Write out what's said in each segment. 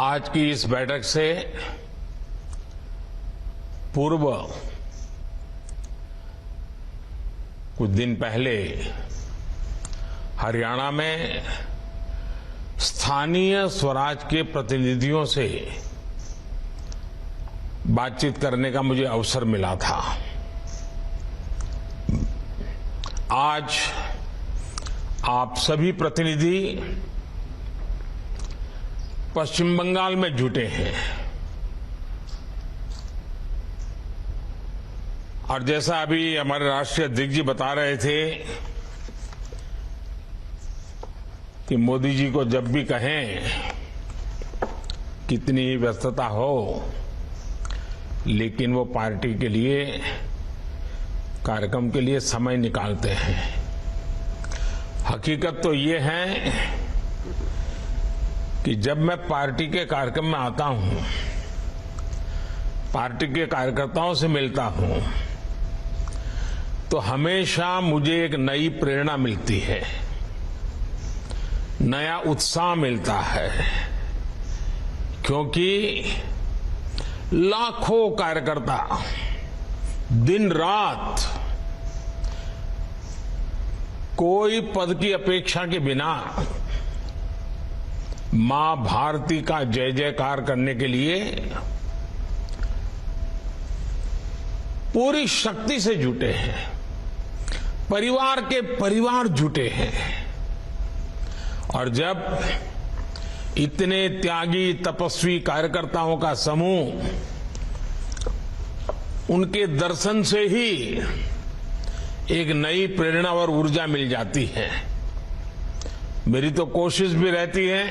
आज की इस बैठक से पूर्व कुछ दिन पहले हरियाणा में स्थानीय स्वराज के प्रतिनिधियों से बातचीत करने का मुझे अवसर मिला था। आज आप सभी प्रतिनिधि पश्चिम बंगाल में जुटे हैं और जैसा अभी हमारे राष्ट्रीय अध्यक्ष जी बता रहे थे कि मोदी जी को जब भी कहें कितनी ही व्यस्तता हो लेकिन वो पार्टी के लिए कार्यक्रम के लिए समय निकालते हैं। हकीकत तो ये है कि जब मैं पार्टी के कार्यक्रम में आता हूं, पार्टी के कार्यकर्ताओं से मिलता हूं, तो हमेशा मुझे एक नई प्रेरणा मिलती है, नया उत्साह मिलता है, क्योंकि लाखों कार्यकर्ता दिन रात कोई पद की अपेक्षा के बिना मां भारती का जय जयकार करने के लिए पूरी शक्ति से जुटे हैं, परिवार के परिवार जुटे हैं। और जब इतने त्यागी तपस्वी कार्यकर्ताओं का समूह, उनके दर्शन से ही एक नई प्रेरणा और ऊर्जा मिल जाती है। मेरी तो कोशिश भी रहती है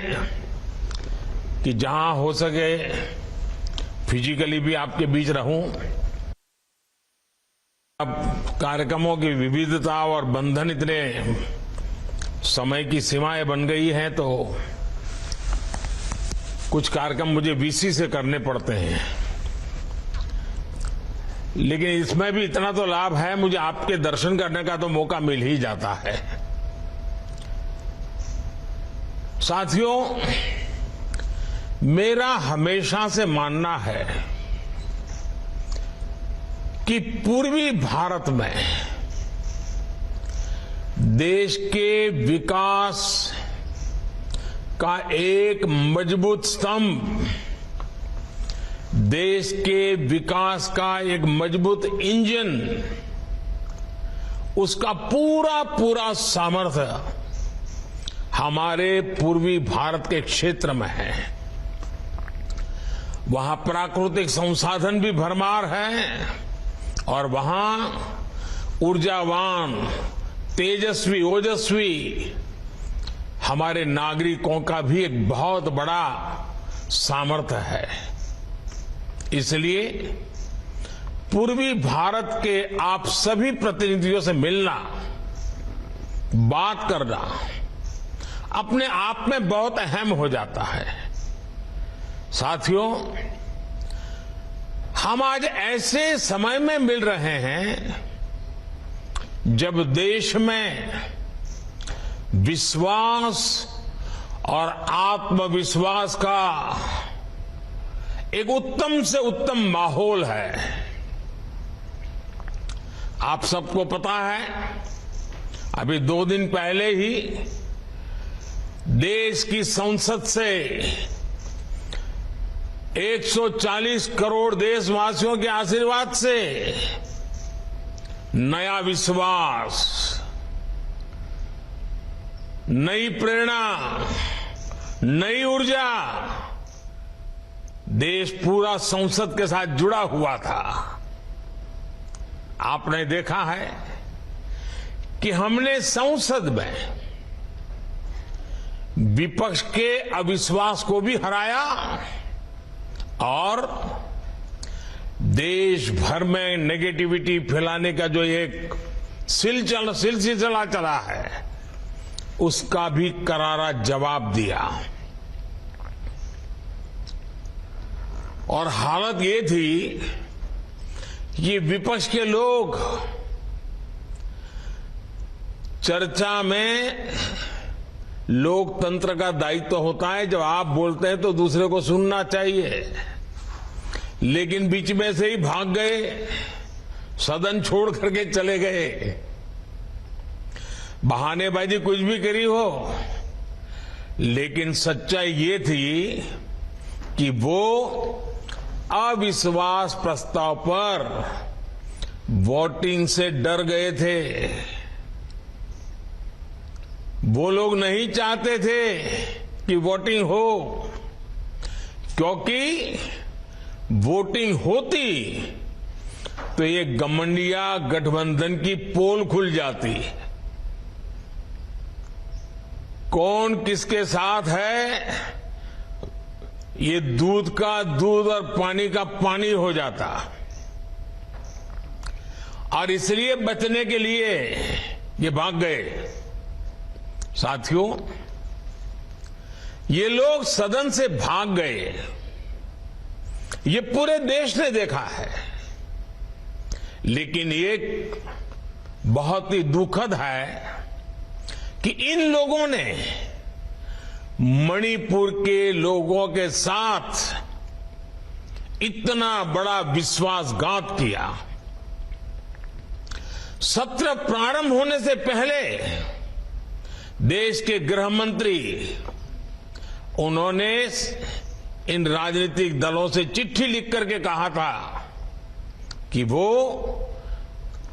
कि जहां हो सके फिजिकली भी आपके बीच रहूं। अब कार्यक्रमों की विविधता और बंधन इतने समय की सीमाएं बन गई हैं, तो कुछ कार्यक्रम मुझे वीसी से करने पड़ते हैं, लेकिन इसमें भी इतना तो लाभ है, मुझे आपके दर्शन करने का तो मौका मिल ही जाता है। साथियों, मेरा हमेशा से मानना है कि पूर्वी भारत में देश के विकास का एक मजबूत स्तंभ, देश के विकास का एक मजबूत इंजन, उसका पूरा पूरा सामर्थ्य हमारे पूर्वी भारत के क्षेत्र में है। वहां प्राकृतिक संसाधन भी भरमार है और वहां ऊर्जावान, तेजस्वी, ओजस्वी हमारे नागरिकों का भी एक बहुत बड़ा सामर्थ्य है। इसलिए पूर्वी भारत के आप सभी प्रतिनिधियों से मिलना, बात करना अपने आप में बहुत अहम हो जाता है। साथियों, हम आज ऐसे समय में मिल रहे हैं जब देश में विश्वास और आत्मविश्वास का एक उत्तम से उत्तम माहौल है। आप सबको पता है, अभी 2 दिन पहले ही देश की संसद से 140 करोड़ देशवासियों के आशीर्वाद से नया विश्वास, नई प्रेरणा, नई ऊर्जा, देश पूरा संसद के साथ जुड़ा हुआ था। आपने देखा है कि हमने संसद में विपक्ष के अविश्वास को भी हराया और देश भर में नेगेटिविटी फैलाने का जो एक सिलसिला चला है, उसका भी करारा जवाब दिया। और हालत ये थी कि विपक्ष के लोग चर्चा में लोकतंत्र का दायित्व होता है जब आप बोलते हैं तो दूसरे को सुनना चाहिए, लेकिन बीच में से ही भाग गए, सदन छोड़ करके चले गए। बहानेबाजी कुछ भी करी हो, लेकिन सच्चाई ये थी कि वो अविश्वास प्रस्ताव पर वोटिंग से डर गए थे। वो लोग नहीं चाहते थे कि वोटिंग हो, क्योंकि वोटिंग होती तो ये गठबंधन गठबंधन की पोल खुल जाती। कौन किसके साथ है, ये दूध का दूध और पानी का पानी हो जाता। और इसलिए बचने के लिए ये भाग गए। साथियों, ये लोग सदन से भाग गए, ये पूरे देश ने देखा है। लेकिन ये बहुत ही दुखद है कि इन लोगों ने मणिपुर के लोगों के साथ इतना बड़ा विश्वासघात किया। सत्र प्रारंभ होने से पहले देश के गृह मंत्री, उन्होंने इन राजनीतिक दलों से चिट्ठी लिख करके कहा था कि वो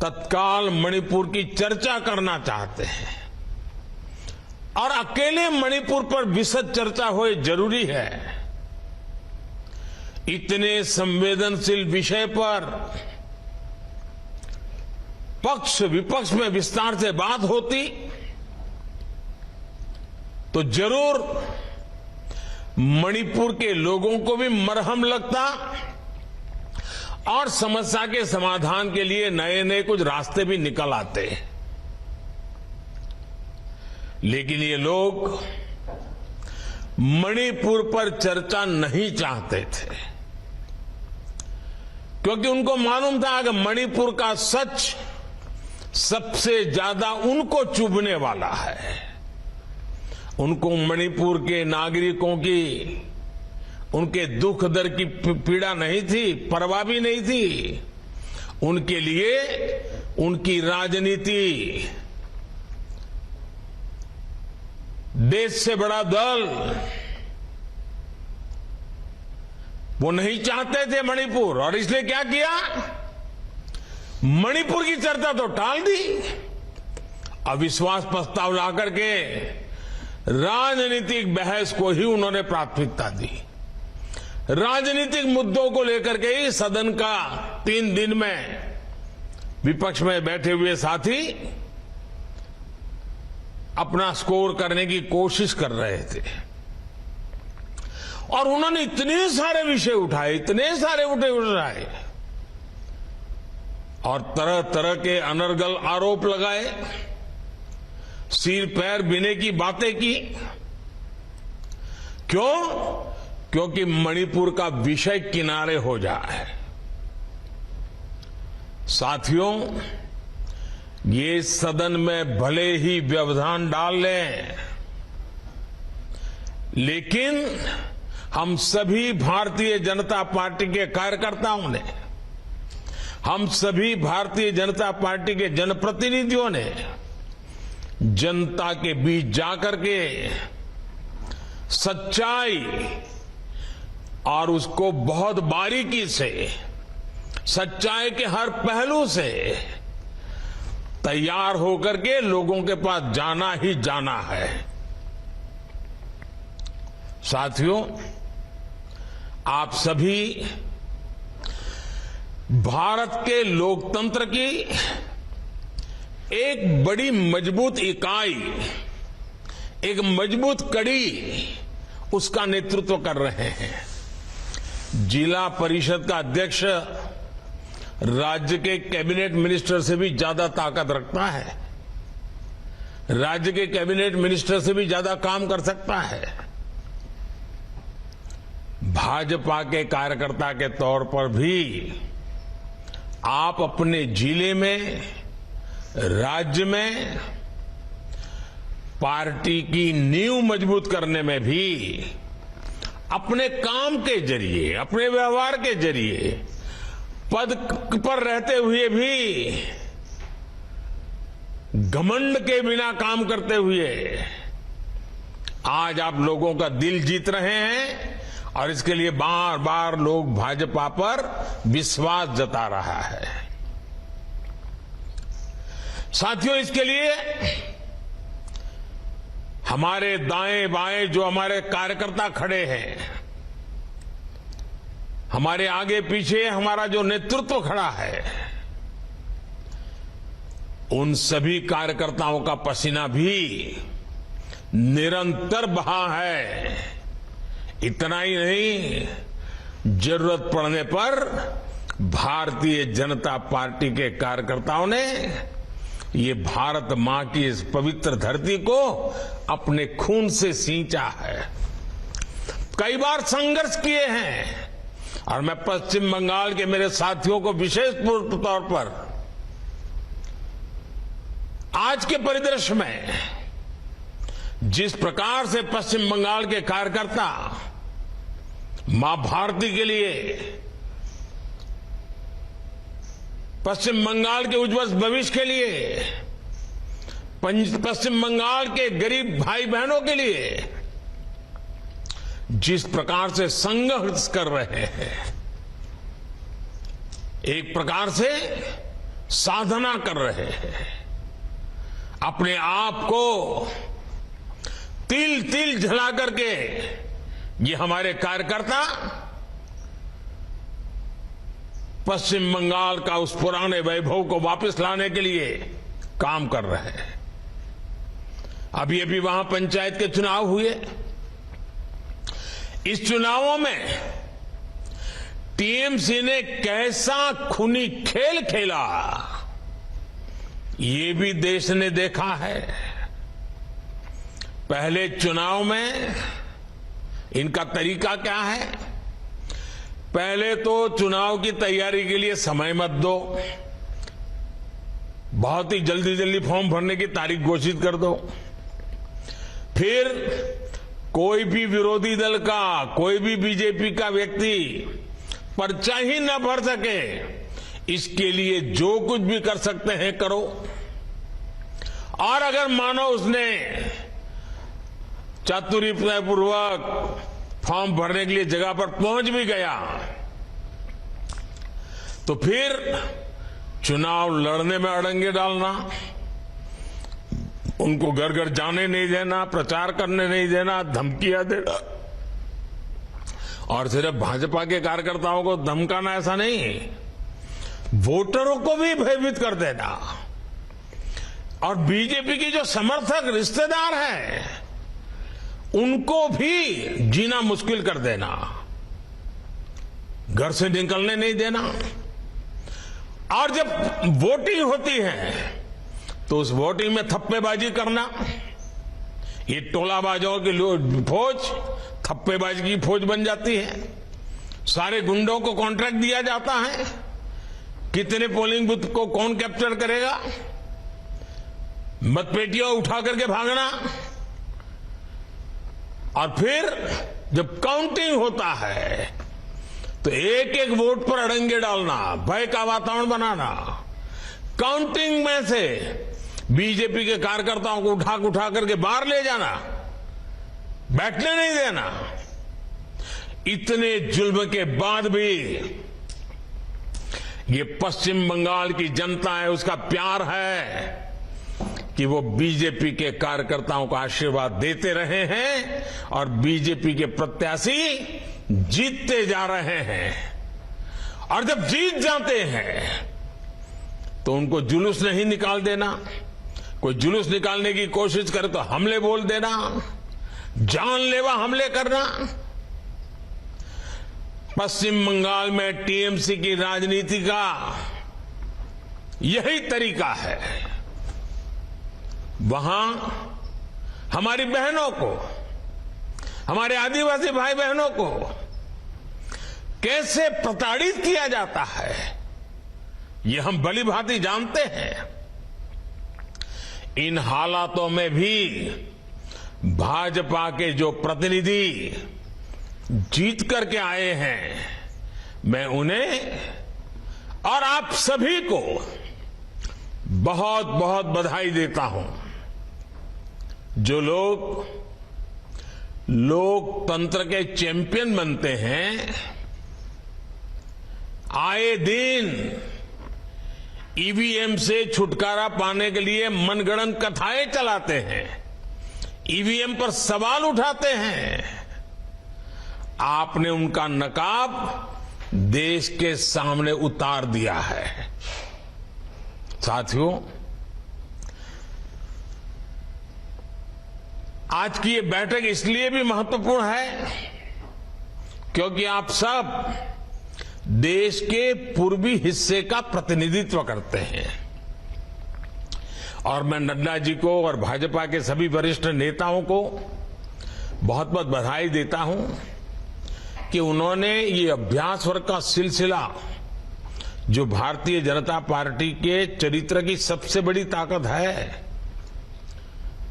तत्काल मणिपुर की चर्चा करना चाहते हैं और अकेले मणिपुर पर विशद चर्चा होए जरूरी है। इतने संवेदनशील विषय पर पक्ष विपक्ष में विस्तार से बात होती तो जरूर मणिपुर के लोगों को भी मरहम लगता और समस्या के समाधान के लिए नए नए कुछ रास्ते भी निकल आते। लेकिन ये लोग मणिपुर पर चर्चा नहीं चाहते थे, क्योंकि उनको मालूम था कि मणिपुर का सच सबसे ज्यादा उनको चुभने वाला है। उनको मणिपुर के नागरिकों की, उनके दुख दर्द की पीड़ा नहीं थी, परवाह भी नहीं थी। उनके लिए उनकी राजनीति, देश से बड़ा दल, वो नहीं चाहते थे मणिपुर। और इसलिए क्या किया, मणिपुर की चर्चा तो टाल दी, अविश्वास प्रस्ताव ला करके राजनीतिक बहस को ही उन्होंने प्राथमिकता दी। राजनीतिक मुद्दों को लेकर के ही सदन का 3 दिन में विपक्ष में बैठे हुए साथी अपना स्कोर करने की कोशिश कर रहे थे। और उन्होंने इतने सारे विषय उठाए, इतने सारे उठाए और तरह तरह के अनर्गल आरोप लगाए, सिर पैर बीने की बातें की। क्यों? क्योंकि मणिपुर का विषय किनारे हो जाए। साथियों, ये सदन में भले ही व्यवधान डाल लें, लेकिन हम सभी भारतीय जनता पार्टी के कार्यकर्ताओं ने, हम सभी भारतीय जनता पार्टी के जनप्रतिनिधियों ने जनता के बीच जाकर के सच्चाई और उसको बहुत बारीकी से, सच्चाई के हर पहलू से तैयार होकर के लोगों के पास जाना ही जाना है। साथियों, आप सभी भारत के लोकतंत्र की एक बड़ी मजबूत इकाई, एक मजबूत कड़ी, उसका नेतृत्व कर रहे हैं। जिला परिषद का अध्यक्ष राज्य के कैबिनेट मिनिस्टर से भी ज्यादा ताकत रखता है, राज्य के कैबिनेट मिनिस्टर से भी ज्यादा काम कर सकता है। भाजपा के कार्यकर्ता के तौर पर भी आप अपने जिले में, राज्य में पार्टी की नींव मजबूत करने में भी अपने काम के जरिए, अपने व्यवहार के जरिए, पद पर रहते हुए भी घमंड के बिना काम करते हुए आज आप लोगों का दिल जीत रहे हैं और इसके लिए बार बार लोग भाजपा पर विश्वास जता रहा है। साथियों, इसके लिए हमारे दाएं बाएं जो हमारे कार्यकर्ता खड़े हैं, हमारे आगे पीछे हमारा जो नेतृत्व खड़ा है, उन सभी कार्यकर्ताओं का पसीना भी निरंतर बहा है। इतना ही नहीं, जरूरत पड़ने पर भारतीय जनता पार्टी के कार्यकर्ताओं ने ये भारत मां की इस पवित्र धरती को अपने खून से सींचा है, कई बार संघर्ष किए हैं। और मैं पश्चिम बंगाल के मेरे साथियों को विशेष तौर पर आज के परिदृश्य में जिस प्रकार से पश्चिम बंगाल के कार्यकर्ता मां भारती के लिए, पश्चिम बंगाल के उज्जवल भविष्य के लिए, पश्चिम बंगाल के गरीब भाई बहनों के लिए जिस प्रकार से संघर्ष कर रहे हैं, एक प्रकार से साधना कर रहे हैं, अपने आप को तिल तिल जला करके ये हमारे कार्यकर्ता पश्चिम बंगाल का उस पुराने वैभव को वापस लाने के लिए काम कर रहे हैं। अभी अभी वहां पंचायत के चुनाव हुए। इस चुनावों में टीएमसी ने कैसा खूनी खेल खेला, ये भी देश ने देखा है। पहले चुनाव में इनका तरीका क्या है? पहले तो चुनाव की तैयारी के लिए समय मत दो, बहुत ही जल्दी जल्दी फॉर्म भरने की तारीख घोषित कर दो, फिर कोई भी विरोधी दल का, कोई भी बीजेपी का व्यक्ति पर्चा ही न भर सके, इसके लिए जो कुछ भी कर सकते हैं करो। और अगर मानो उसने चातुर्यपूर्वक फॉर्म भरने के लिए जगह पर पहुंच भी गया तो फिर चुनाव लड़ने में अड़ंगे डालना, उनको घर घर जाने नहीं देना, प्रचार करने नहीं देना, धमकियां देना। और सिर्फ भाजपा के कार्यकर्ताओं को धमकाना ऐसा नहीं, वोटरों को भी भयभीत कर देना। और बीजेपी की जो समर्थक रिश्तेदार हैं उनको भी जीना मुश्किल कर देना, घर से निकलने नहीं देना। और जब वोटिंग होती है तो उस वोटिंग में थप्पेबाजी करना, ये टोलाबाजों की फौज थप्पेबाजी की फौज बन जाती है। सारे गुंडों को कॉन्ट्रैक्ट दिया जाता है, कितने पोलिंग बूथ को कौन कैप्चर करेगा, मतपेटियां उठा करके भागना। और फिर जब काउंटिंग होता है तो एक एक वोट पर अड़ंगे डालना, भय का वातावरण बनाना, काउंटिंग में से बीजेपी के कार्यकर्ताओं को उठा करके बाहर ले जाना, बैठने नहीं देना। इतने जुल्म के बाद भी ये पश्चिम बंगाल की जनता है, उसका प्यार है कि वो बीजेपी के कार्यकर्ताओं को आशीर्वाद देते रहे हैं और बीजेपी के प्रत्याशी जीतते जा रहे हैं। और जब जीत जाते हैं तो उनको जुलूस नहीं निकाल देना, कोई जुलूस निकालने की कोशिश करे तो हमले बोल देना, जानलेवा हमले करना। पश्चिम बंगाल में टीएमसी की राजनीति का यही तरीका है। वहां हमारी बहनों को, हमारे आदिवासी भाई बहनों को कैसे प्रताड़ित किया जाता है, ये हम भली भांति जानते हैं। इन हालातों में भी भाजपा के जो प्रतिनिधि जीत करके आए हैं, मैं उन्हें और आप सभी को बहुत बहुत बधाई देता हूं। जो लोग लोकतंत्र के चैंपियन बनते हैं, आए दिन ईवीएम से छुटकारा पाने के लिए मनगढ़ंत कथाएं चलाते हैं, ईवीएम पर सवाल उठाते हैं, आपने उनका नकाब देश के सामने उतार दिया है। साथियों, आज की ये बैठक इसलिए भी महत्वपूर्ण है क्योंकि आप सब देश के पूर्वी हिस्से का प्रतिनिधित्व करते हैं और मैं नड्डा जी को और भाजपा के सभी वरिष्ठ नेताओं को बहुत बहुत बधाई देता हूं कि उन्होंने ये अभ्यास वर्ग का सिलसिला, जो भारतीय जनता पार्टी के चरित्र की सबसे बड़ी ताकत है,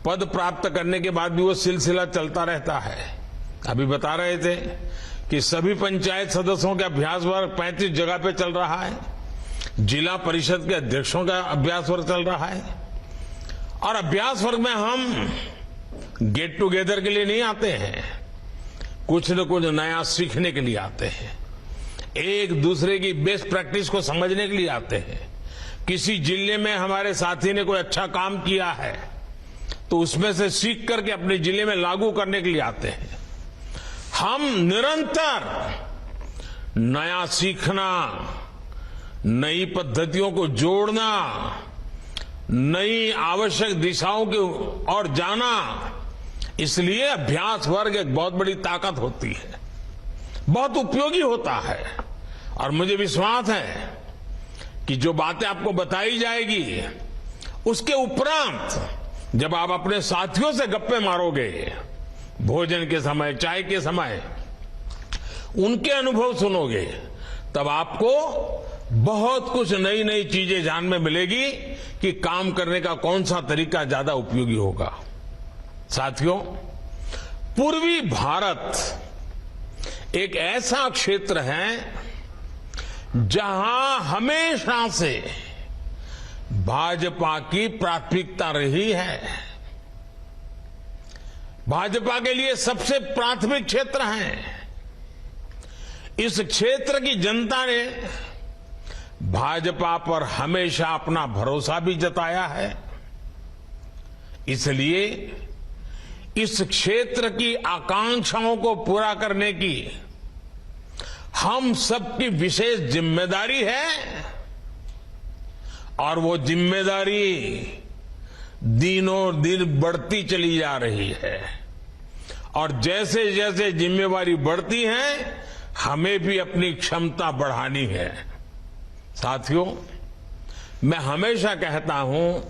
पद प्राप्त करने के बाद भी वो सिलसिला चलता रहता है। अभी बता रहे थे कि सभी पंचायत सदस्यों का अभ्यास वर्ग 35 जगह पे चल रहा है, जिला परिषद के अध्यक्षों का अभ्यास वर्ग चल रहा है। और अभ्यास वर्ग में हम गेट टुगेदर के लिए नहीं आते हैं, कुछ न कुछ नया सीखने के लिए आते हैं, एक दूसरे की बेस्ट प्रैक्टिस को समझने के लिए आते हैं। किसी जिले में हमारे साथी ने कोई अच्छा काम किया है तो उसमें से सीख करके अपने जिले में लागू करने के लिए आते हैं। हम निरंतर नया सीखना, नई पद्धतियों को जोड़ना, नई आवश्यक दिशाओं की ओर जाना, इसलिए अभ्यास वर्ग एक बहुत बड़ी ताकत होती है, बहुत उपयोगी होता है। और मुझे विश्वास है कि जो बातें आपको बताई जाएगी उसके उपरांत जब आप अपने साथियों से गप्पे मारोगे, भोजन के समय, चाय के समय, उनके अनुभव सुनोगे, तब आपको बहुत कुछ नई नई चीजें जानने में मिलेगी कि काम करने का कौन सा तरीका ज्यादा उपयोगी होगा। साथियों, पूर्वी भारत एक ऐसा क्षेत्र है जहां हमेशा से भाजपा की प्राथमिकता रही है। भाजपा के लिए सबसे प्राथमिक क्षेत्र है। इस क्षेत्र की जनता ने भाजपा पर हमेशा अपना भरोसा भी जताया है। इसलिए इस क्षेत्र की आकांक्षाओं को पूरा करने की हम सबकी विशेष जिम्मेदारी है और वो जिम्मेदारी दिनों दिन बढ़ती चली जा रही है। और जैसे जैसे जिम्मेवारी बढ़ती है, हमें भी अपनी क्षमता बढ़ानी है। साथियों, मैं हमेशा कहता हूं,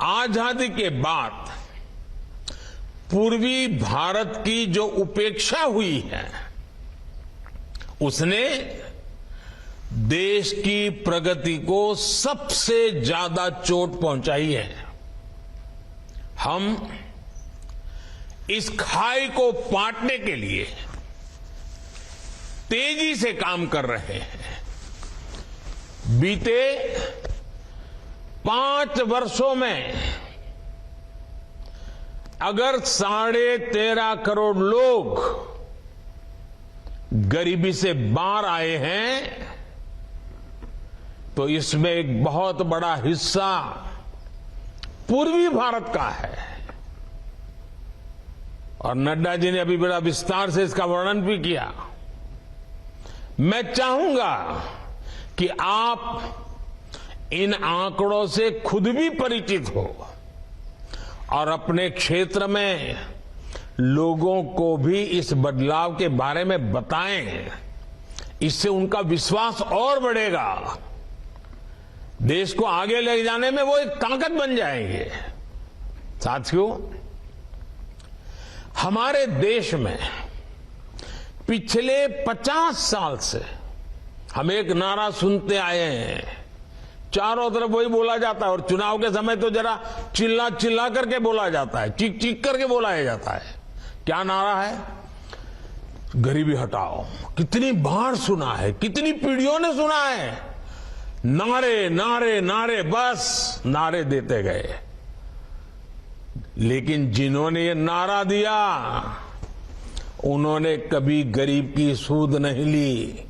आजादी के बाद पूर्वी भारत की जो उपेक्षा हुई है, उसने देश की प्रगति को सबसे ज्यादा चोट पहुंचाई है। हम इस खाई को पाटने के लिए तेजी से काम कर रहे हैं। बीते 5 वर्षों में अगर 13.5 करोड़ लोग गरीबी से बाहर आए हैं, तो इसमें एक बहुत बड़ा हिस्सा पूर्वी भारत का है। और नड्डा जी ने अभी बड़ा विस्तार से इसका वर्णन भी किया। मैं चाहूंगा कि आप इन आंकड़ों से खुद भी परिचित हो और अपने क्षेत्र में लोगों को भी इस बदलाव के बारे में बताएं। इससे उनका विश्वास और बढ़ेगा। देश को आगे ले जाने में वो एक ताकत बन जाएंगे। साथियों, हमारे देश में पिछले 50 साल से हम एक नारा सुनते आए हैं, चारों तरफ वही बोला जाता है और चुनाव के समय तो जरा चिल्ला चिल्ला करके बोला जाता है, चीख चीख करके बोलाया जाता है। क्या नारा है? गरीबी हटाओ। कितनी बार सुना है, कितनी पीढ़ियों ने सुना है। नारे नारे नारे, बस नारे देते गए। लेकिन जिन्होंने ये नारा दिया उन्होंने कभी गरीब की सूध नहीं ली,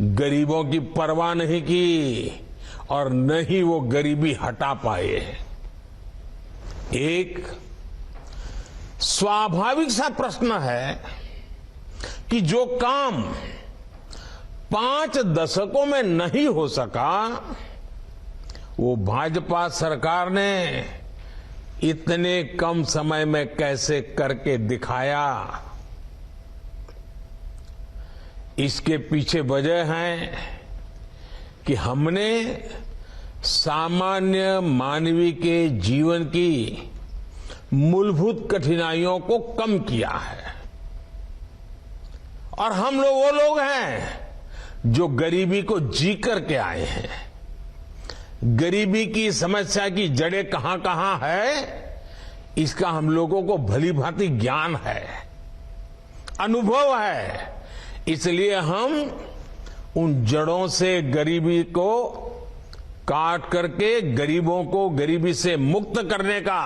गरीबों की परवाह नहीं की और न ही वो गरीबी हटा पाए। एक स्वाभाविक सा प्रश्न है कि जो काम 5 दशकों में नहीं हो सका वो भाजपा सरकार ने इतने कम समय में कैसे करके दिखाया। इसके पीछे वजह है कि हमने सामान्य मानवीय के जीवन की मूलभूत कठिनाइयों को कम किया है। और हम लोग वो लोग हैं जो गरीबी को जी करके आए हैं। गरीबी की समस्या की जड़ें कहां कहां है इसका हम लोगों को भली भांति ज्ञान है, अनुभव है। इसलिए हम उन जड़ों से गरीबी को काट करके गरीबों को गरीबी से मुक्त करने का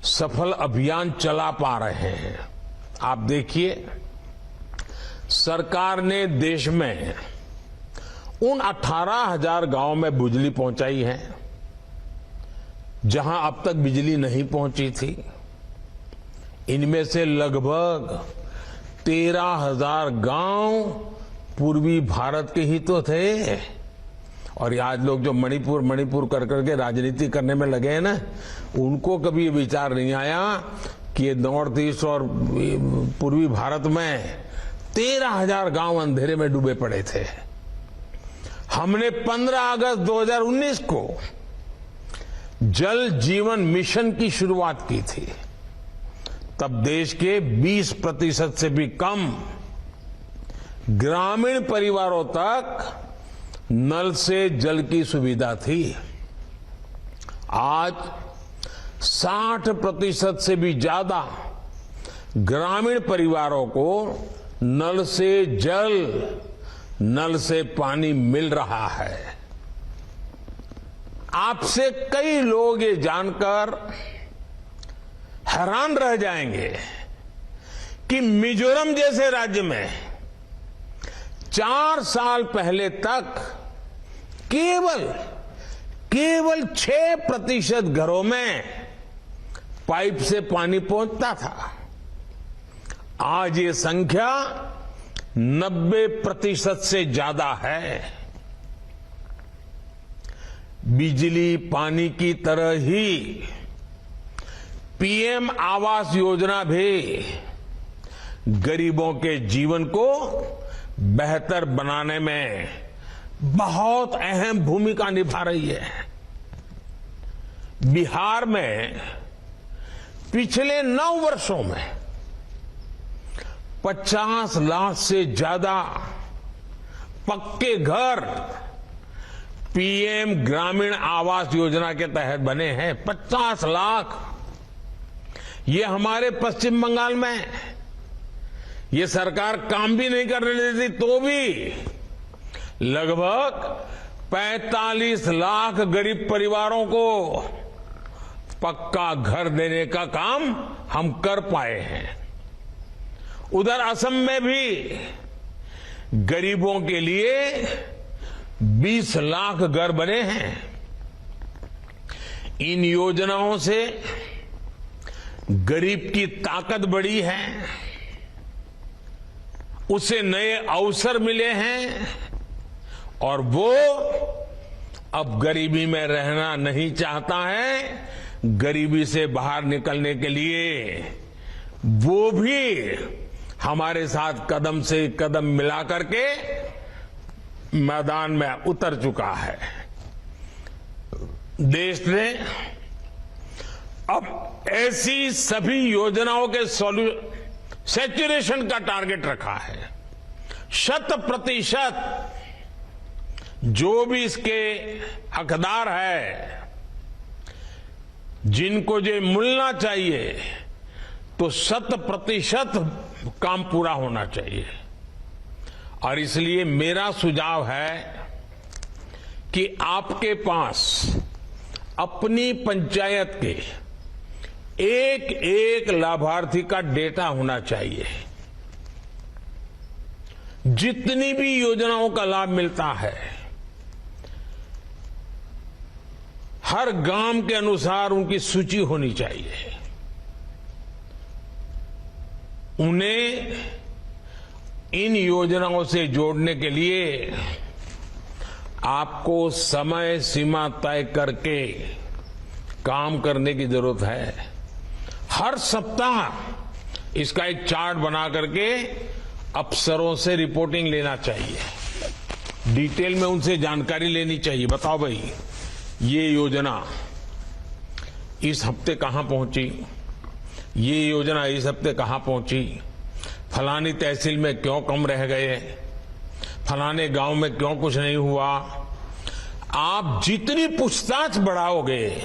सफल अभियान चला पा रहे हैं। आप देखिए, सरकार ने देश में उन 18,000 गांव में बिजली पहुंचाई है जहां अब तक बिजली नहीं पहुंची थी। इनमें से लगभग 13,000 गांव पूर्वी भारत के ही तो थे। और आज लोग जो मणिपुर कर करके राजनीति करने में लगे हैं ना, उनको कभी ये विचार नहीं आया कि ये नॉर्थ ईस्ट और पूर्वी भारत में 13,000 गांव अंधेरे में डूबे पड़े थे। हमने 15 अगस्त 2019 को जल जीवन मिशन की शुरुआत की थी। तब देश के 20% से भी कम ग्रामीण परिवारों तक नल से जल की सुविधा थी। आज 60% से भी ज्यादा ग्रामीण परिवारों को नल से जल, नल से पानी मिल रहा है। आपसे कई लोग ये जानकर हैरान रह जाएंगे कि मिजोरम जैसे राज्य में 4 साल पहले तक केवल 6% घरों में पाइप से पानी पहुंचता था। आज ये संख्या 90% से ज्यादा है। बिजली पानी की तरह ही पीएम आवास योजना भी गरीबों के जीवन को बेहतर बनाने में बहुत अहम भूमिका निभा रही है। बिहार में पिछले 9 वर्षों में 50 लाख से ज्यादा पक्के घर पीएम ग्रामीण आवास योजना के तहत बने हैं। 50 लाख। ये हमारे पश्चिम बंगाल में ये सरकार काम भी नहीं करने देती तो भी लगभग 45 लाख गरीब परिवारों को पक्का घर देने का काम हम कर पाए हैं। उधर असम में भी गरीबों के लिए 20 लाख घर बने हैं। इन योजनाओं से गरीब की ताकत बढ़ी है, उसे नए अवसर मिले हैं और वो अब गरीबी में रहना नहीं चाहता है। गरीबी से बाहर निकलने के लिए वो भी हमारे साथ कदम से कदम मिला करके मैदान में उतर चुका है। देश ने अब ऐसी सभी योजनाओं के सैचुरेशन का टारगेट रखा है। 100% जो भी इसके हकदार है, जिनको जो मिलना चाहिए, तो 100% काम पूरा होना चाहिए। और इसलिए मेरा सुझाव है कि आपके पास अपनी पंचायत के एक एक लाभार्थी का डेटा होना चाहिए। जितनी भी योजनाओं का लाभ मिलता है, हर गांव के अनुसार उनकी सूची होनी चाहिए। उन्हें इन योजनाओं से जोड़ने के लिए आपको समय सीमा तय करके काम करने की जरूरत है। हर सप्ताह इसका एक चार्ट बना करके अफसरों से रिपोर्टिंग लेना चाहिए। डिटेल में उनसे जानकारी लेनी चाहिए। बताओ भाई, ये योजना इस हफ्ते कहां पहुंची, ये योजना इस हफ्ते कहां पहुंची, फलानी तहसील में क्यों कम रह गए, फलाने गांव में क्यों कुछ नहीं हुआ। आप जितनी पूछताछ बढ़ाओगे,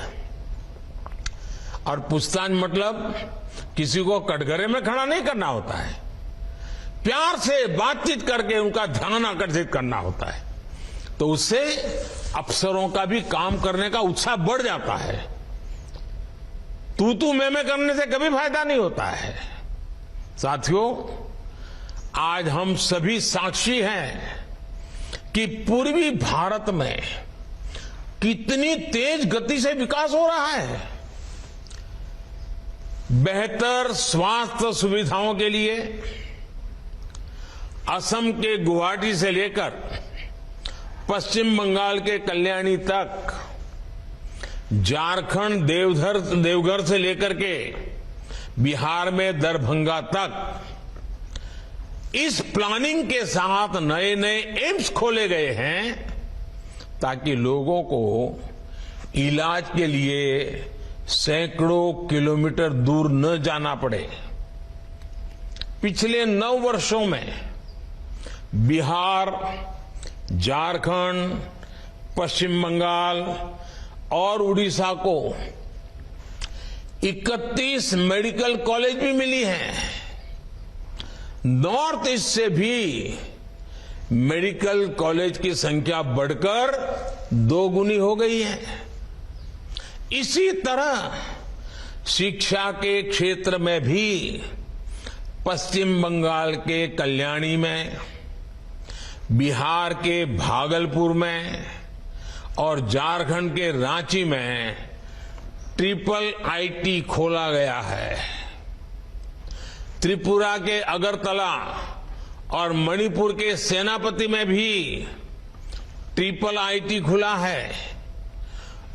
और पूछताछ मतलब किसी को कटघरे में खड़ा नहीं करना होता है, प्यार से बातचीत करके उनका ध्यान आकर्षित करना होता है, तो उससे अफसरों का भी काम करने का उत्साह बढ़ जाता है। तू मैं करने से कभी फायदा नहीं होता है। साथियों, आज हम सभी साक्षी हैं कि पूर्वी भारत में कितनी तेज गति से विकास हो रहा है। बेहतर स्वास्थ्य सुविधाओं के लिए असम के गुवाहाटी से लेकर पश्चिम बंगाल के कल्याणी तक, झारखंड देवघर से लेकर के बिहार में दरभंगा तक, इस प्लानिंग के साथ नए नए एम्स खोले गए हैं ताकि लोगों को इलाज के लिए सैकड़ों किलोमीटर दूर न जाना पड़े। पिछले 9 वर्षों में बिहार, झारखंड, पश्चिम बंगाल और उड़ीसा को 31 मेडिकल कॉलेज भी मिली हैं। नॉर्थ ईस्ट से भी मेडिकल कॉलेज की संख्या बढ़कर 2 गुनी हो गई है। इसी तरह शिक्षा के क्षेत्र में भी पश्चिम बंगाल के कल्याणी में, बिहार के भागलपुर में और झारखंड के रांची में ट्रिपल आईटी खोला गया है। त्रिपुरा के अगरतला और मणिपुर के सेनापति में भी ट्रिपल आईटी खुला है।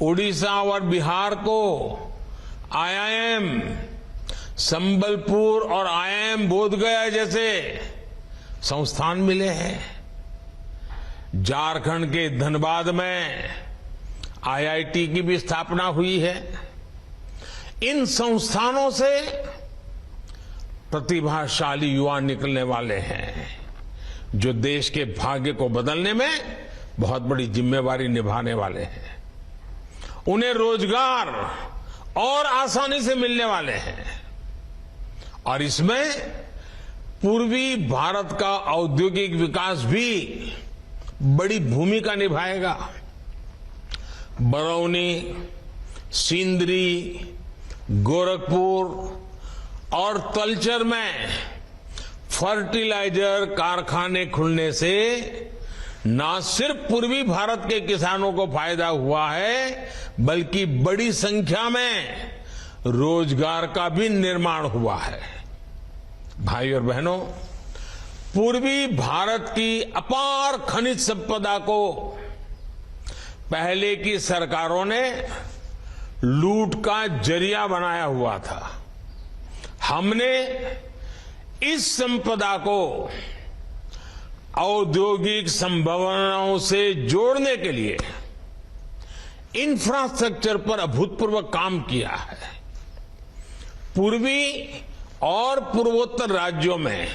उड़ीसा और बिहार को आईआईएम संबलपुर और आईआईएम बोधगया जैसे संस्थान मिले हैं। झारखंड के धनबाद में आईआईटी की भी स्थापना हुई है। इन संस्थानों से प्रतिभाशाली युवा निकलने वाले हैं जो देश के भाग्य को बदलने में बहुत बड़ी जिम्मेवारी निभाने वाले हैं। उन्हें रोजगार और आसानी से मिलने वाले हैं और इसमें पूर्वी भारत का औद्योगिक विकास भी बड़ी भूमिका निभाएगा। बरौनी, सिंदरी, गोरखपुर और तलचर में फर्टिलाइजर कारखाने खुलने से न सिर्फ पूर्वी भारत के किसानों को फायदा हुआ है, बल्कि बड़ी संख्या में रोजगार का भी निर्माण हुआ है। भाई और बहनों, पूर्वी भारत की अपार खनिज संपदा को पहले की सरकारों ने लूट का जरिया बनाया हुआ था। हमने इस संपदा को औद्योगिक संभावनाओं से जोड़ने के लिए इंफ्रास्ट्रक्चर पर अभूतपूर्व काम किया है। पूर्वी और पूर्वोत्तर राज्यों में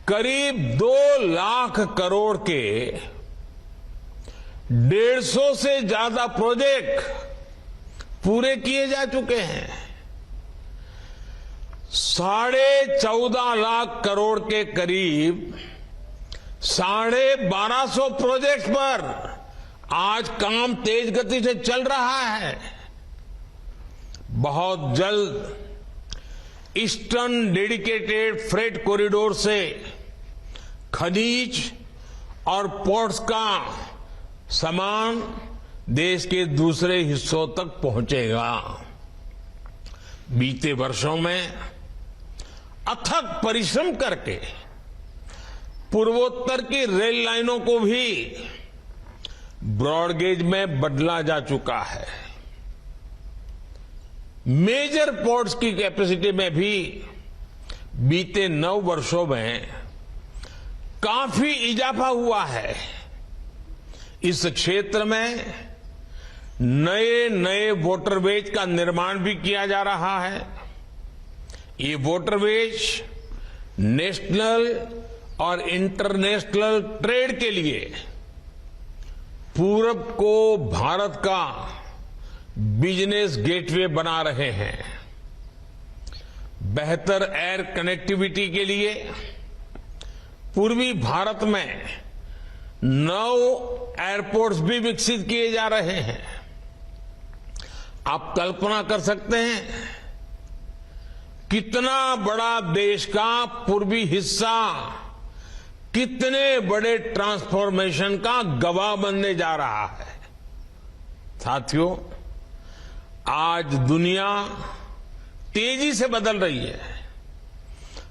करीब 2 लाख करोड़ के 150 से ज्यादा प्रोजेक्ट पूरे किए जा चुके हैं। 14.5 लाख करोड़ के करीब 1250 प्रोजेक्ट पर आज काम तेज गति से चल रहा है। बहुत जल्द ईस्टर्न डेडिकेटेड फ्रेट कॉरिडोर से खनिज और पोर्ट्स का सामान देश के दूसरे हिस्सों तक पहुंचेगा। बीते वर्षों में अथक परिश्रम करके पूर्वोत्तर की रेल लाइनों को भी ब्रॉडगेज में बदला जा चुका है। मेजर पोर्ट्स की कैपेसिटी में भी बीते 9 वर्षों में काफी इजाफा हुआ है। इस क्षेत्र में नए वाटरवेज का निर्माण भी किया जा रहा है। ये वाटरवेज नेशनल और इंटरनेशनल ट्रेड के लिए पूरब को भारत का बिजनेस गेटवे बना रहे हैं। बेहतर एयर कनेक्टिविटी के लिए पूर्वी भारत में 9 एयरपोर्ट्स भी विकसित किए जा रहे हैं। आप कल्पना कर सकते हैं कितना बड़ा देश का पूर्वी हिस्सा कितने बड़े ट्रांसफॉर्मेशन का गवाह बनने जा रहा है। साथियों, आज दुनिया तेजी से बदल रही है।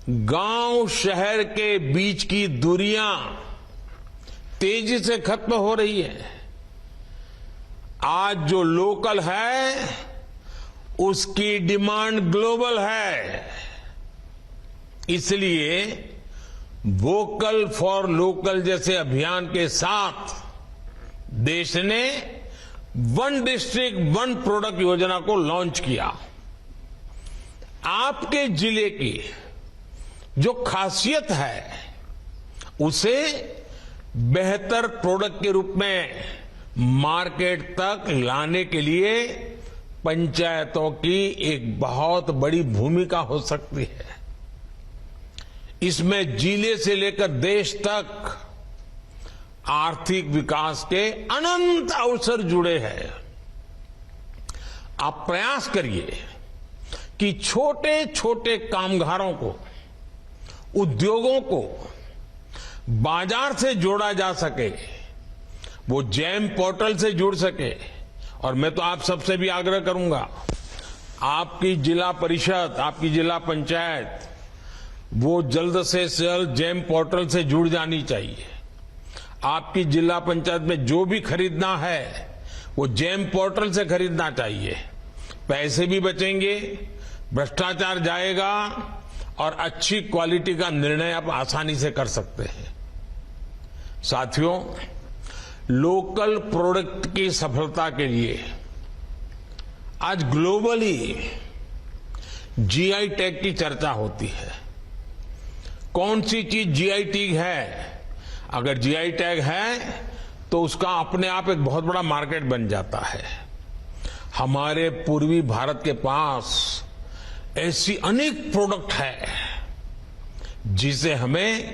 गांव शहर के बीच की दूरियां तेजी से खत्म हो रही है। आज जो लोकल है उसकी डिमांड ग्लोबल है। इसलिए वोकल फॉर लोकल जैसे अभियान के साथ देश ने 1 डिस्ट्रिक्ट 1 प्रोडक्ट योजना को लॉन्च किया। आपके जिले की जो खासियत है उसे बेहतर प्रोडक्ट के रूप में मार्केट तक लाने के लिए पंचायतों की एक बहुत बड़ी भूमिका हो सकती है। इसमें जिले से लेकर देश तक आर्थिक विकास के अनंत अवसर जुड़े हैं। आप प्रयास करिए कि छोटे छोटे कामगारों को, उद्योगों को बाजार से जोड़ा जा सके, वो जैम पोर्टल से जुड़ सके। और मैं तो आप सबसे भी आग्रह करूंगा, आपकी जिला परिषद, आपकी जिला पंचायत वो जल्द से जल्द जैम पोर्टल से जुड़ जानी चाहिए। आपकी जिला पंचायत में जो भी खरीदना है वो जैम पोर्टल से खरीदना चाहिए। पैसे भी बचेंगे, भ्रष्टाचार जाएगा और अच्छी क्वालिटी का निर्णय आप आसानी से कर सकते हैं। साथियों, लोकल प्रोडक्ट की सफलता के लिए आज ग्लोबली जीआई टैग की चर्चा होती है। कौन सी चीज जीआई टैग है? अगर जीआई टैग है तो उसका अपने आप एक बहुत बड़ा मार्केट बन जाता है। हमारे पूर्वी भारत के पास ऐसी अनेक प्रोडक्ट है जिसे हमें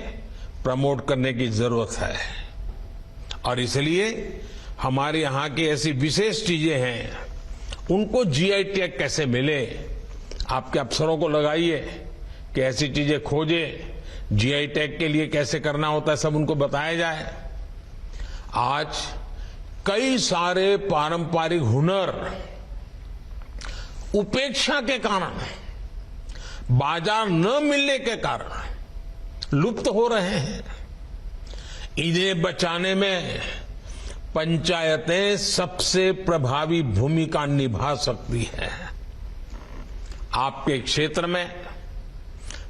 प्रमोट करने की जरूरत है। और इसलिए हमारे यहां की ऐसी विशेष चीजें हैं, उनको जीआई टैग कैसे मिले, आपके अफसरों को लगाइए कि ऐसी चीजें खोजे, जीआई टैग के लिए कैसे करना होता है, सब उनको बताया जाए। आज कई सारे पारंपरिक हुनर उपेक्षा के कारण, बाजार न मिलने के कारण लुप्त हो रहे हैं। इन्हें बचाने में पंचायतें सबसे प्रभावी भूमिका निभा सकती हैं। आपके क्षेत्र में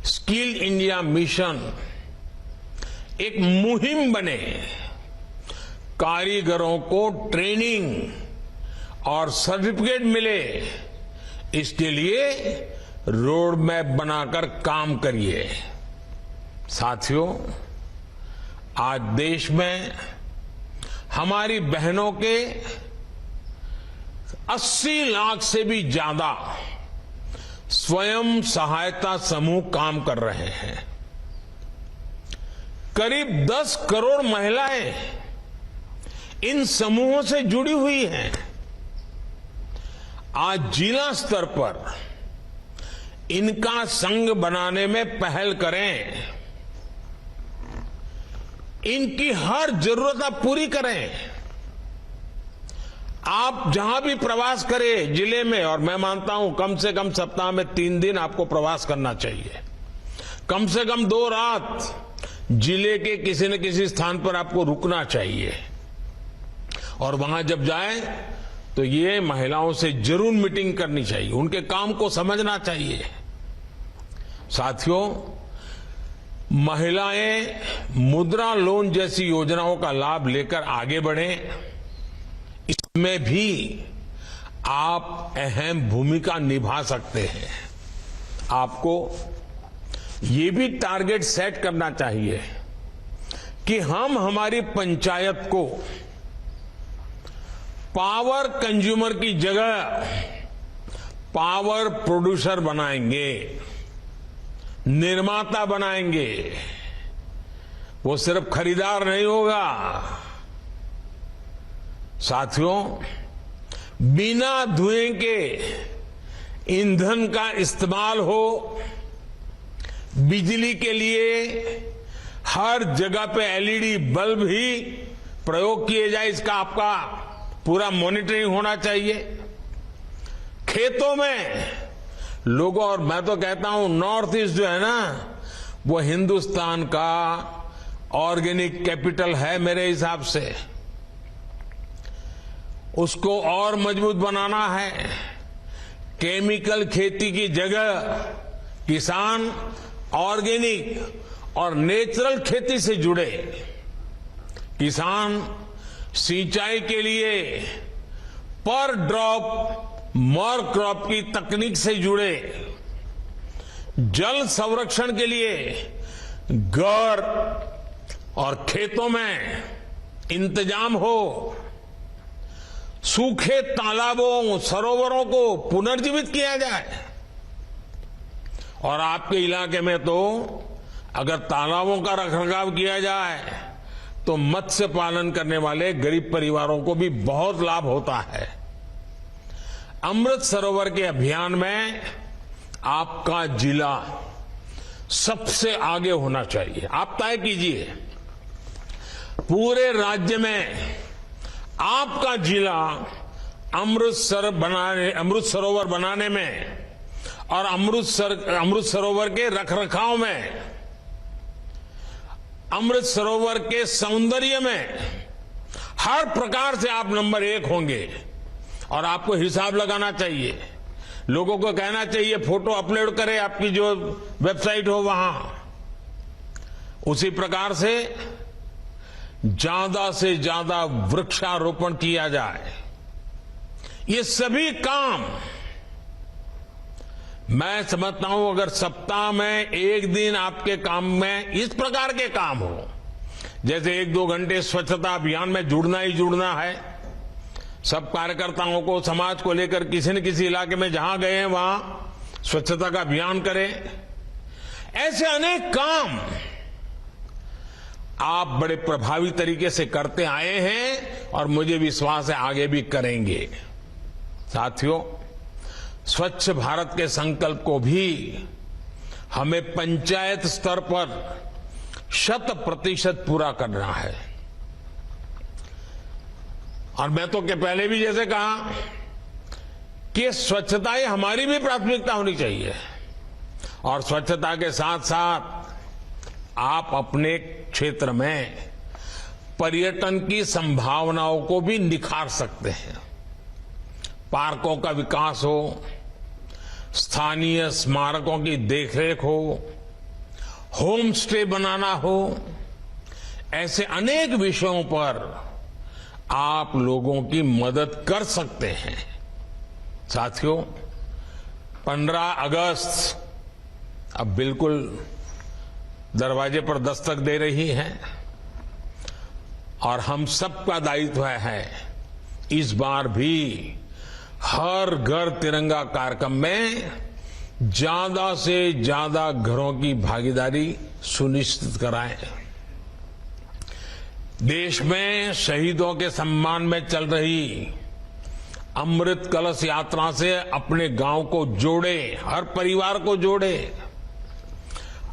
स्किल इंडिया मिशन एक मुहिम बने, कारीगरों को ट्रेनिंग और सर्टिफिकेट मिले, इसके लिए रोड मैप बनाकर काम करिए। साथियों, आज देश में हमारी बहनों के 80 लाख से भी ज्यादा स्वयं सहायता समूह काम कर रहे हैं। करीब 10 करोड़ महिलाएं इन समूहों से जुड़ी हुई हैं। आज जिला स्तर पर इनका संघ बनाने में पहल करें, इनकी हर जरूरत आप पूरी करें। आप जहां भी प्रवास करें जिले में, और मैं मानता हूं कम से कम सप्ताह में 3 दिन आपको प्रवास करना चाहिए, कम से कम 2 रात जिले के किसी न किसी स्थान पर आपको रुकना चाहिए। और वहां जब जाए तो ये महिलाओं से जरूर मीटिंग करनी चाहिए, उनके काम को समझना चाहिए। साथियों, महिलाएं मुद्रा लोन जैसी योजनाओं का लाभ लेकर आगे बढ़ें, इसमें भी आप अहम भूमिका निभा सकते हैं। आपको ये भी टारगेट सेट करना चाहिए कि हम हमारी पंचायत को पावर कंज्यूमर की जगह पावर प्रोड्यूसर बनाएंगे, निर्माता बनाएंगे। वो सिर्फ खरीदार नहीं होगा। साथियों, बिना धुएं के ईंधन का इस्तेमाल हो, बिजली के लिए हर जगह पे एलईडी बल्ब ही प्रयोग किए जाए, इसका आपका पूरा मॉनिटरिंग होना चाहिए। खेतों में लोगों, और मैं तो कहता हूं नॉर्थ ईस्ट जो है ना, वो हिंदुस्तान का ऑर्गेनिक कैपिटल है मेरे हिसाब से। उसको और मजबूत बनाना है। केमिकल खेती की जगह किसान ऑर्गेनिक और नेचुरल खेती से जुड़े। किसान सिंचाई के लिए पर ड्रॉप मोर क्रॉप की तकनीक से जुड़े। जल संरक्षण के लिए घर और खेतों में इंतजाम हो। सूखे तालाबों, सरोवरों को पुनर्जीवित किया जाए। और आपके इलाके में तो अगर तालाबों का रखरखाव किया जाए तो मत्स्य पालन करने वाले गरीब परिवारों को भी बहुत लाभ होता है। अमृत सरोवर के अभियान में आपका जिला सबसे आगे होना चाहिए। आप तय कीजिए, पूरे राज्य में आपका जिला अमृत सरोवर बनाने में और अमृत सरोवर के रखरखाव में, अमृत सरोवर के सौंदर्य में हर प्रकार से आप नंबर 1 होंगे। और आपको हिसाब लगाना चाहिए, लोगों को कहना चाहिए फोटो अपलोड करें आपकी जो वेबसाइट हो वहां। उसी प्रकार से ज्यादा से ज्यादा वृक्षारोपण किया जाए। ये सभी काम मैं समझता हूं, अगर सप्ताह में 1 दिन आपके काम में इस प्रकार के काम हो, जैसे 1-2 घंटे स्वच्छता अभियान में जुड़ना ही जुड़ना है। सब कार्यकर्ताओं को, समाज को लेकर किसी न किसी इलाके में जहां गए हैं वहां स्वच्छता का अभियान करें। ऐसे अनेक काम आप बड़े प्रभावी तरीके से करते आए हैं और मुझे विश्वास है आगे भी करेंगे। साथियों, स्वच्छ भारत के संकल्प को भी हमें पंचायत स्तर पर 100% पूरा करना है। और मैं तो पहले भी जैसे कहा कि स्वच्छता ही हमारी भी प्राथमिकता होनी चाहिए। और स्वच्छता के साथ साथ आप अपने क्षेत्र में पर्यटन की संभावनाओं को भी निखार सकते हैं। पार्कों का विकास हो, स्थानीय स्मारकों की देखरेख हो, होम स्टे बनाना हो, ऐसे अनेक विषयों पर आप लोगों की मदद कर सकते हैं। साथियों, 15 अगस्त अब बिल्कुल दरवाजे पर दस्तक दे रही है और हम सबका दायित्व है इस बार भी हर घर तिरंगा कार्यक्रम में ज्यादा से ज्यादा घरों की भागीदारी सुनिश्चित कराएं। देश में शहीदों के सम्मान में चल रही अमृत कलश यात्रा से अपने गांव को जोड़े, हर परिवार को जोड़े।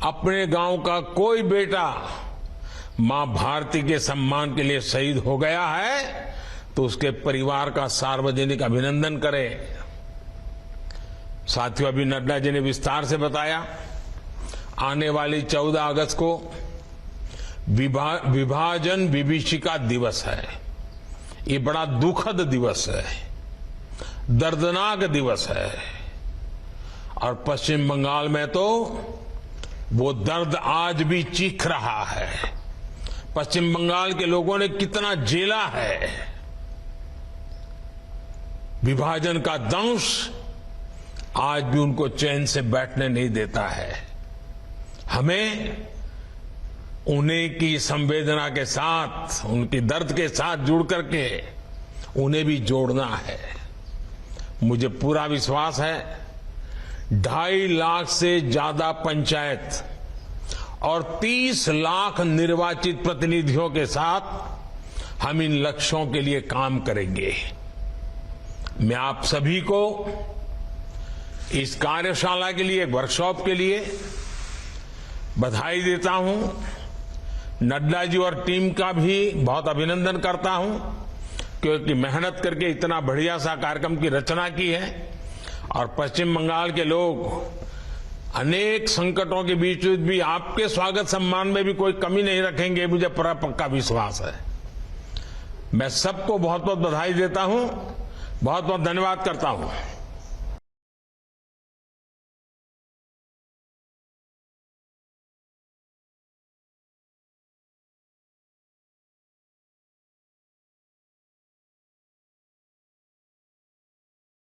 अपने गांव का कोई बेटा मां भारती के सम्मान के लिए शहीद हो गया है तो उसके परिवार का सार्वजनिक अभिनंदन करें। साथियों, अभी नड्डा जी ने विस्तार से बताया, आने वाली 14 अगस्त को विभाजन विभीषिका दिवस है। ये बड़ा दुखद दिवस है, दर्दनाक दिवस है और पश्चिम बंगाल में तो वो दर्द आज भी चीख रहा है। पश्चिम बंगाल के लोगों ने कितना झेला है। विभाजन का दंश आज भी उनको चैन से बैठने नहीं देता है। हमें उन्हें की संवेदना के साथ, उनकी दर्द के साथ जुड़ करके उन्हें भी जोड़ना है। मुझे पूरा विश्वास है 2.5 लाख से ज्यादा पंचायत और 30 लाख निर्वाचित प्रतिनिधियों के साथ हम इन लक्ष्यों के लिए काम करेंगे। मैं आप सभी को इस कार्यशाला के लिए, वर्कशॉप के लिए बधाई देता हूं। नड्डा जी और टीम का भी बहुत अभिनंदन करता हूं क्योंकि मेहनत करके इतना बढ़िया सा कार्यक्रम की रचना की है और पश्चिम बंगाल के लोग अनेक संकटों के बीच भी आपके स्वागत सम्मान में भी कोई कमी नहीं रखेंगे, मुझे पूरा पक्का विश्वास है। मैं सबको बहुत बहुत बधाई देता हूं, बहुत बहुत धन्यवाद करता हूं।